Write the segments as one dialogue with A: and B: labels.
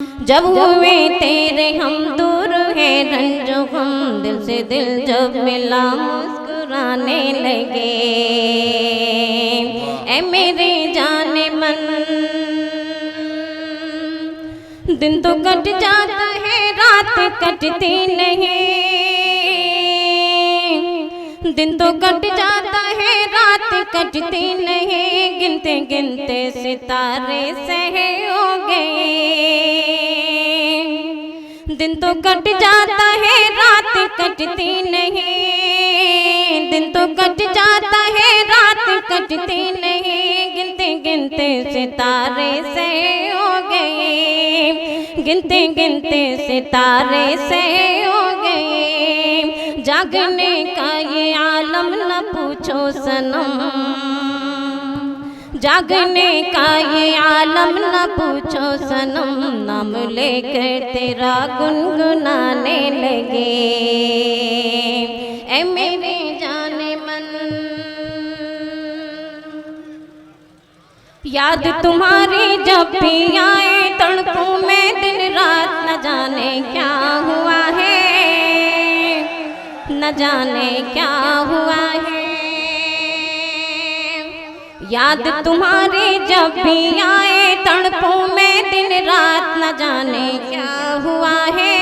A: जब हुए तेरे हम दूर है रंजो गम, दिल से दिल जब मिला मुस्कुराने लगे। ऐ मेरे जाने मन, दिन तो कट जाता है रात कटती नहीं, दिन तो कट जाता है रात कटती नहीं, गिनते गिनते सितारे सहे हो गए। दिन तो कट जाता है रात कटती नहीं, दिन तो कट जाता है रात कटती नहीं, गिनते गिनते सितारे सहे हो गए, गिनते गिनते सितारे सहे हो गए। जागने का ये आलम न पूछो सनम, जागने का ये आलम न पूछो सनम, नाम लेकर तेरा गुनगुनाने लगे। ऐ मेरे जाने मन, याद तुम्हारी जब भी आए तड़पूं मैं दिन रात, न जाने क्या हुआ है, न जाने क्या हुआ है। याद तुम्हारी जब भी आए तड़पूं मैं दिन रात, न जाने क्या हुआ है,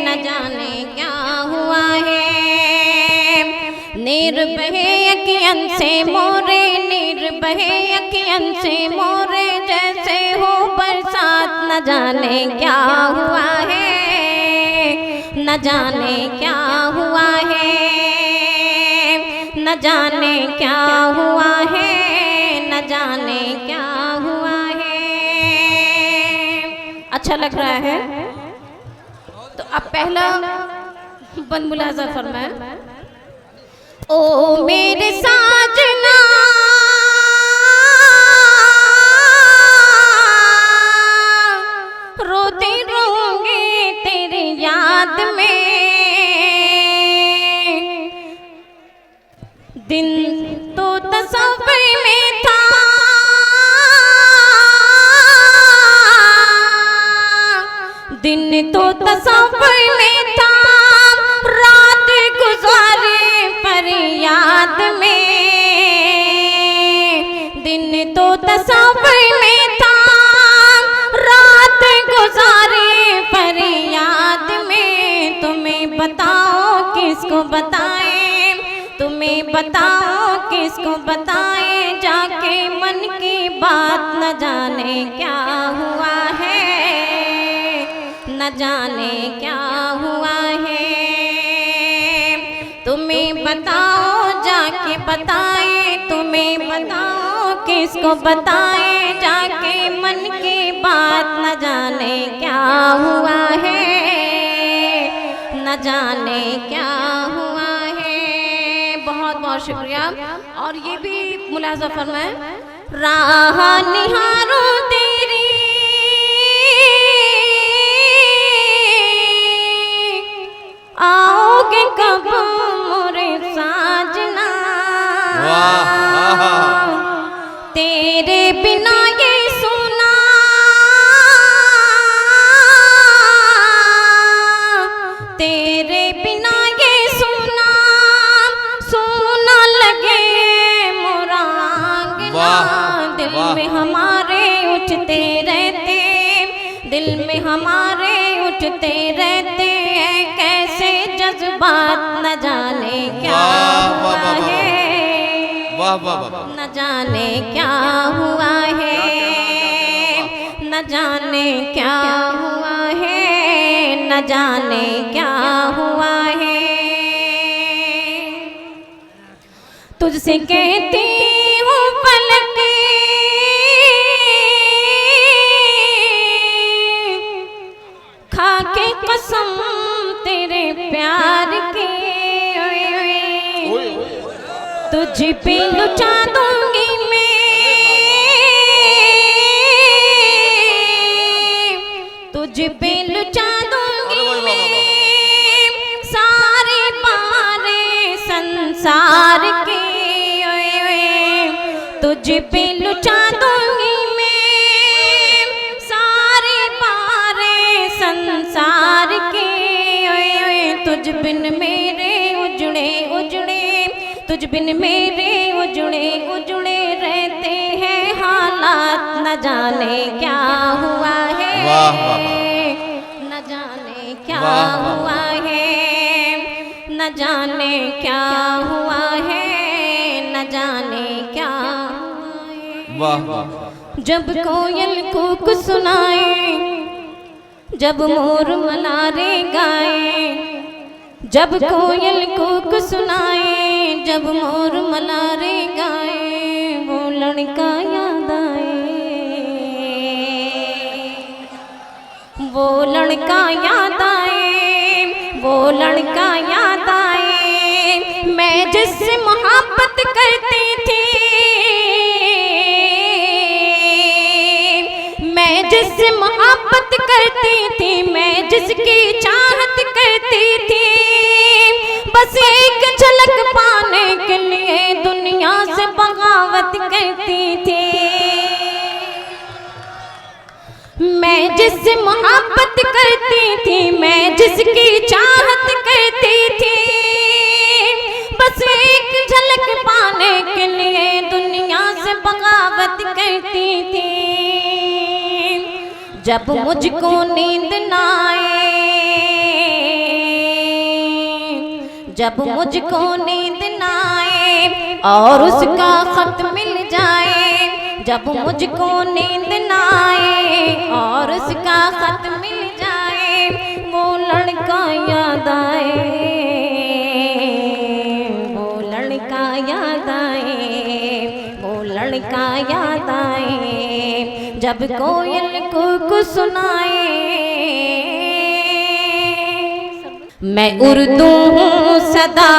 A: न जाने क्या हुआ है। नीर बहे अखियन से मोरे, नीर बहे अखियन से मोरे, जैसे हो बरसात, न जाने क्या हुआ है, न जाने क्या हुआ है, न जाने क्या हुआ है, न जाने क्या हुआ है। अच्छा लग रहा है तो अब पहला बंद मुलाजा फरमाए। ओ मेरे साजना रोते रहूंगी तेरी याद में, दिन तो तस्वीर में था, दिन तो तस्वीर में था, रात गुजारी पर याद में, दिन तो तस्वीर में था, रात गुजारी पर याद में। तुम्हें बताओ किसको बताएं, तुम्हें बताओ किसको बताएं, जाके मन की बात, न जाने क्या हुआ है, न जाने क्या हुआ है। तुम्हें बताओ जाके बताएं, तुम्हें बताओ किसको बताएं, जाके मन की बात, न जाने क्या हुआ है, न जाने क्या हुआ है। बहुत बहुत शुक्रिया। और ये भी मुलाजा फरमाएं। राह निहारूं तेरी, आओगे कब मोरे साजना, तेरे बिना ये सुना, तेरे बिना ये सुना, सुना लगे मोरा आंगना। दिल में हमारे उठते रहते, दिल में हमारे उठते रहते हैं कैसे जज्बात, न जाने क्या हुआ है, न जाने क्या हुआ है, न जाने क्या हुआ है, न जाने क्या हुआ है। तुझसे कहती हूँ पलके, खाके कसम तेरे प्यार की, तुझ पे लुटा दूंगी मैं, तुझ पे लुटा दूंगी मैं, सारी बारें संसार की, तुझ पे लुटा दूंगी मैं, सारी बारें तुझ बिन मेरे उजड़े उजड़े, तुझ बिन मेरे उजड़े उजड़े रहते हैं हालात, न जाने क्या हुआ है, न जाने क्या हुआ है, न जाने क्या हुआ है, न जाने क्या हुआ है। जब कोयल कूक सुनाए, जब मोर मलारे गाए, जब कोयल कूक सुनाए, जब मोर मलारे गाए, वो लड़का याद आए, वो लड़का याद आए, वो लड़का याद आए, मैं जिससे मोहब्बत करती थी, मैं जिससे मोहब्बत करती थी, मैं जिसकी चाहत करती थी, बस एक झलक पाने के लिए दुनिया से बगावत करती थी। मैं जिससे मोहब्बत करती थी, मैं जिसकी चाहत करती थी, बस एक झलक पाने के लिए दुनिया से बगावत करती थी। जब मुझको नींद ना आए, जब मुझको नींद ना आए और उसका खत मिल जाए, जब मुझको नींद ना आए और उसका खत मिल जाए, वो लड़का याद आए, वो लड़का याद आए, वो लड़का याद आए, जब कोयल कूक सुनाए। मैं उर्दू हूँ सदा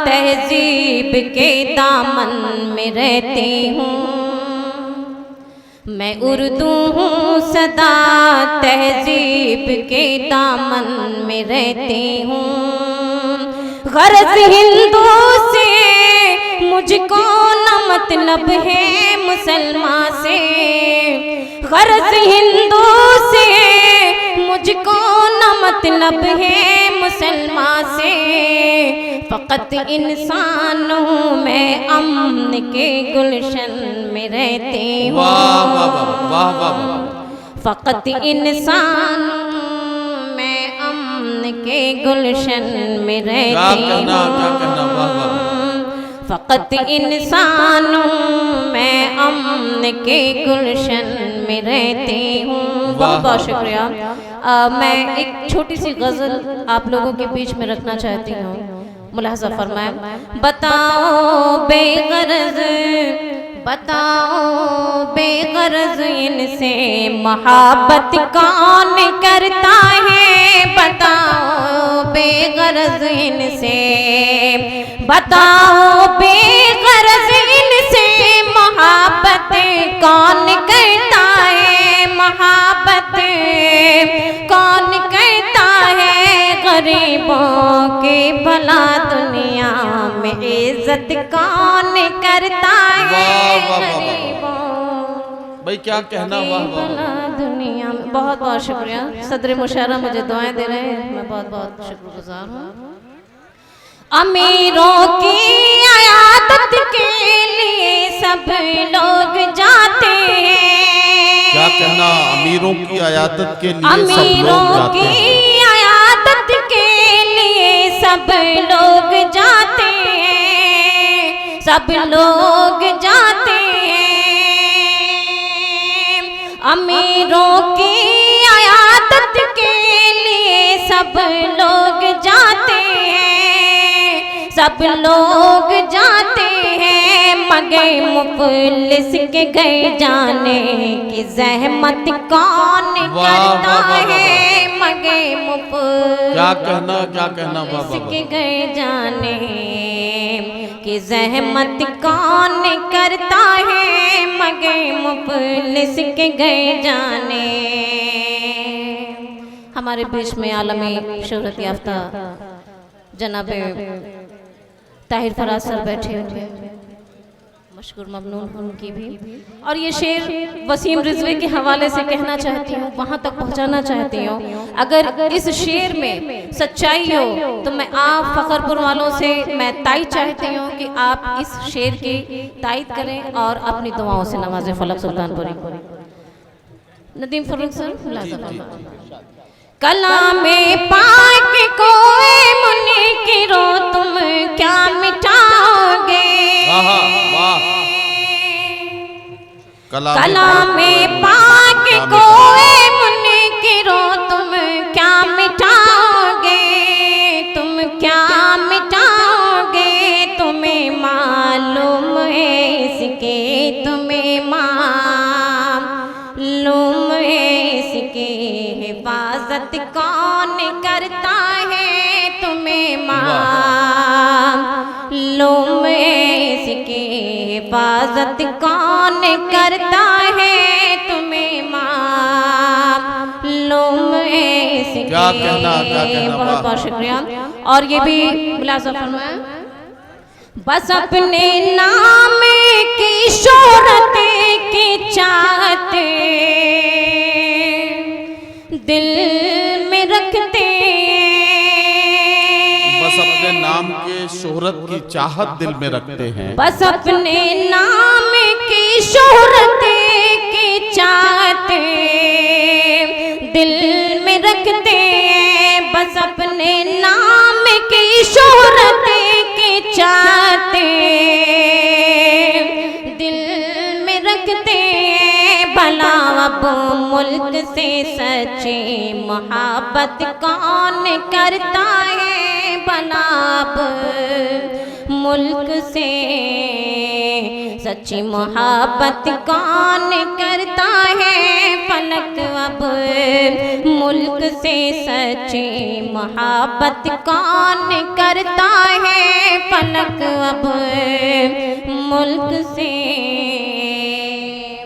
A: तहजीब के दामन में रहती हूँ, मैं उर्दू हूँ सदा तहजीब के दामन में रहती हूँ, गरज हिंदू से मुझको न मतलब है मुसलमान से, गरज हिंदू से मुझको न मतलब है मुसलमान से, फ़कत इंसान हूँ मैं अमन के गुलशन में रहती हूँ, फ़कत इंसान मैं अमन के गुलशन में रहती हूँ, फ़कत इंसान मैं अमन के गुलशन में रहती हूँ। बहुत बहुत शुक्रिया। मैं एक छोटी सी गज़ल आप लोगों के बीच में रखना चाहती हूँ, मुलाहज़ा फरमाएं। बताओ बेगरज, बताओ बेगरज इनसे मोहब्बत कौन करता है, बताओ बेगरज इनसे, बताओ बेगरज इनसे मोहब्बत कौन करता है, मोहब्बत कौन करता है, गरीबों के भला दुनिया में इज्जत कौन करता है, गरीबों
B: भाई क्या कहना, वाह
A: भला दुनिया में। बहुत बहुत शुक्रिया। सदर मुशर्रफ मुझे दुआएं दे रहे हैं, मैं बहुत बहुत शुक्रगुजार हूँ। अमीरों की अयादत के लिए सब लोग जाते हैं,
B: क्या कहना, अमीरों की अयादत के लिए
A: अमीरों की अयादत के लिए सब लोग जाते हैं, सब लोग जाते हैं, अमीरों की अयादत के लिए सब लोग जाते हैं, सब लोग जाते हैं, मगर मुफलिस के घर जाने की ज़हमत कौन करता है, मगर मुफलिस
B: क्या कहना बाबा
A: के घर जाने की ज़हमत कौन करता है, मगर मुफलिस के घर जाने। हमारे बीच में आलमी शोहरत याफ्ता जनाब ताहिर फराज सर बैठे हुए, मशकूर ममनून उनकी भी। और ये शेर वसीम रिजवी के हवाले से कहना चाहती हूँ, वहाँ तक पहुँचाना चाहती हूँ। अगर इस शेर में सच्चाई हो तो मैं आप फखरपुर वालों से मैं ताईद चाहती हूँ कि आप इस शेर की ताईद करें और अपनी दुआओं से नवाज़ें फलक सुल्तानपुरी। नदीम फरूक सर कलामे पाक कोए मुनकिरो तुम क्या मिटाओगे, कलामे पाक कोए मुनकिरो तुम क्या मिटाओगे, तुम क्या मिटाओगे, तुम्हें मालूम है इसके, तुम्हें मालूम है इसके हिफाजत कौन करता है, तुम्हें मालूम है इसकी हिफाजत कौन करता है, तुम्हें मालूम है इसकी।
B: क्या कहना
A: बहुत बहुत शुक्रिया। और ये भी मुलाज़ा फरमाएं। बस अपने नाम की शोहरत की चाहते दिल में रखते,
B: बस अपने नाम के शोहरत की चाहत दिल में रखते हैं,
A: बस अपने नाम की शोहरत की चाहत दिल में रखते, बस अपने नाम की शोहरत की चाहत दिल में रखते, भला अब मुल्क से सच्ची मोहब्बत कौन करता है, भला अब मुल्क से सच्ची मोहब्बत कौन करता है, फलक अब मुल्क से सच्ची मोहब्बत कौन करता है, फलक अब मुल्क से